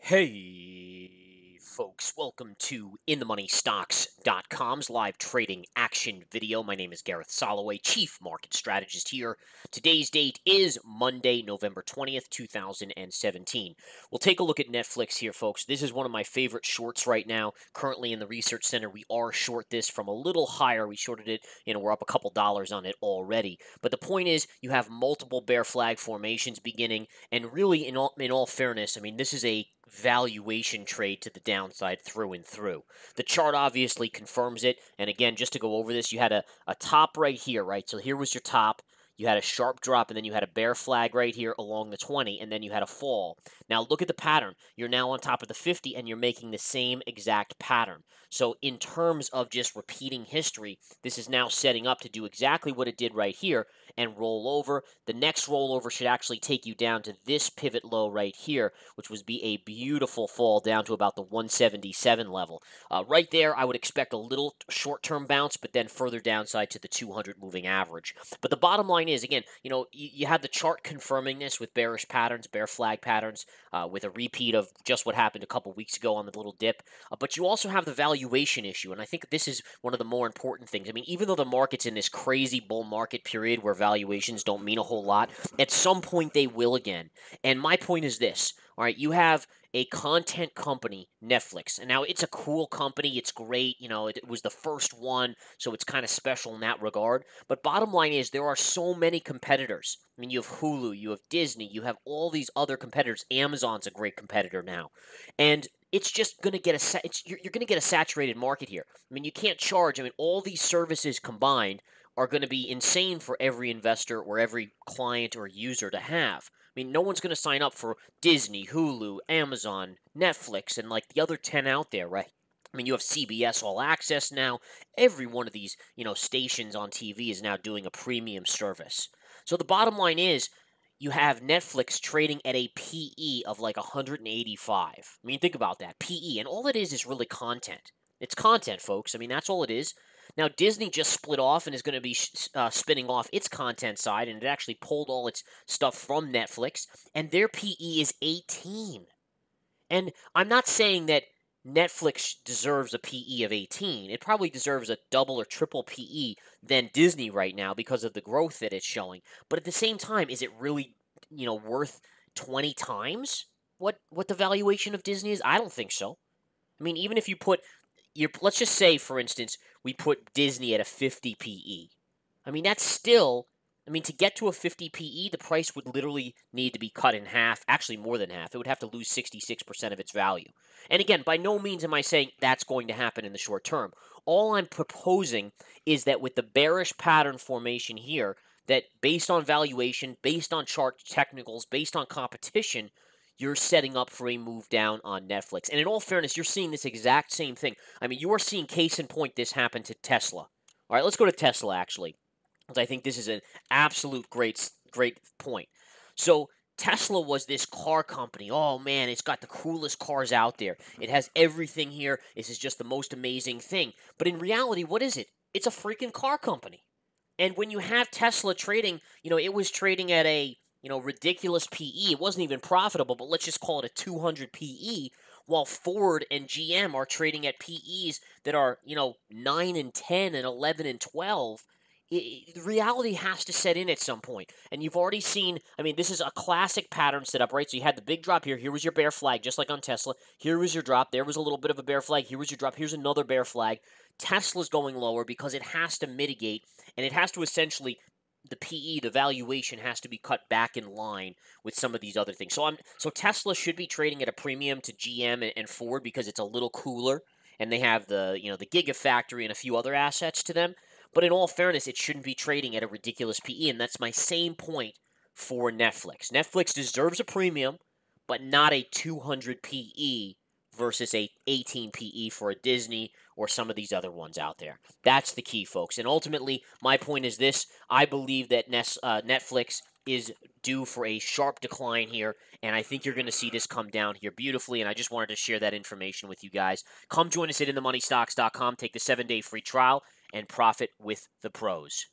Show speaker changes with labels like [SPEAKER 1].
[SPEAKER 1] Hey, folks, welcome to InTheMoneyStocks.com's live trading action video. My name is Gareth Soloway, Chief Market Strategist here. Today's date is Monday, November 20th, 2017. We'll take a look at Netflix here, folks. This is one of my favorite shorts right now. Currently in the Research Center, we are short this from a little higher. We shorted it, we're up a couple dollars on it already. But the point is, you have multiple bear flag formations beginning, and really, in all fairness, this is a valuation trade to the downside through and through. The chart obviously confirms it. And again, just to go over this, you had a top right here, right? So here was your top. You had a sharp drop, and then you had a bear flag right here along the 20, and then you had a fall. Now look at the pattern. You're now on top of the 50, and you're making the same exact pattern. So in terms of just repeating history, this is now setting up to do exactly what it did right here and roll over. The next rollover should actually take you down to this pivot low right here, which would be a beautiful fall down to about the 177 level. Right there, I would expect a little short-term bounce, but then further downside to the 200 moving average. But the bottom line is, again, you have the chart confirming this with bearish patterns, bear flag patterns, with a repeat of just what happened a couple weeks ago on the little dip. But you also have the valuation issue, and I think this is one of the more important things. Even though the market's in this crazy bull market period where valuations don't mean a whole lot, at some point they will again. And my point is this. All right, you have a content company, Netflix, and now it's a cool company. It's great. It was the first one, so it's kind of special in that regard. But bottom line is there are so many competitors. You have Hulu, you have Disney, you have all these other competitors. Amazon's a great competitor now. And it's just going to get you're going to get a saturated market here. You can't charge. All these services combined are going to be insane for every investor or every client or user to have. No one's going to sign up for Disney, Hulu, Amazon, Netflix, and like the other 10 out there, right? You have CBS All Access now. Every one of these, stations on TV is now doing a premium service. So the bottom line is, you have Netflix trading at a PE of like 185. Think about that, PE, and all it is really content. It's content, folks. That's all it is. Now, Disney just split off and is going to be spinning off its content side, and it actually pulled all its stuff from Netflix, and their PE is 18. And I'm not saying that Netflix deserves a PE of 18. It probably deserves a double or triple PE than Disney right now because of the growth that it's showing. But at the same time, is it really, worth 20 times what the valuation of Disney is? I don't think so. Even if you put let's just say, for instance, we put Disney at a 50 PE. That's still, to get to a 50 PE, the price would literally need to be cut in half, actually more than half. It would have to lose 66% of its value. And again, by no means am I saying that's going to happen in the short term. All I'm proposing is that with the bearish pattern formation here, that based on valuation, based on chart technicals, based on competition, you're setting up for a move down on Netflix. And in all fairness, you're seeing this exact same thing. You are seeing case in point this happen to Tesla. All right, let's go to Tesla, actually, because I think this is an absolute great point. So Tesla was this car company. Oh, man, it's got the coolest cars out there. It has everything here. This is just the most amazing thing. But in reality, what is it? It's a freaking car company. And when you have Tesla trading, it was trading at a ridiculous PE. It wasn't even profitable, but let's just call it a 200 PE, while Ford and GM are trading at PEs that are, 9 and 10 and 11 and 12. Reality has to set in at some point. And you've already seen, this is a classic pattern set up, right? So you had the big drop here. Here was your bear flag, just like on Tesla. Here was your drop. There was a little bit of a bear flag. Here was your drop. Here's another bear flag. Tesla's going lower because it has to mitigate, and it has to essentially, the PE, the valuation has to be cut back in line with some of these other things. So Tesla should be trading at a premium to GM and Ford because it's a little cooler, and they have the the Gigafactory and a few other assets to them. But in all fairness, it shouldn't be trading at a ridiculous PE, and that's my same point for Netflix. Netflix deserves a premium, but not a 200 PE versus a 18 PE for a Disney or some of these other ones out there. That's the key, folks. And ultimately, my point is this. I believe that Netflix is due for a sharp decline here, and I think you're going to see this come down here beautifully, and I just wanted to share that information with you guys. Come join us at InTheMoneyStocks.com. Take the 7-day free trial and profit with the pros.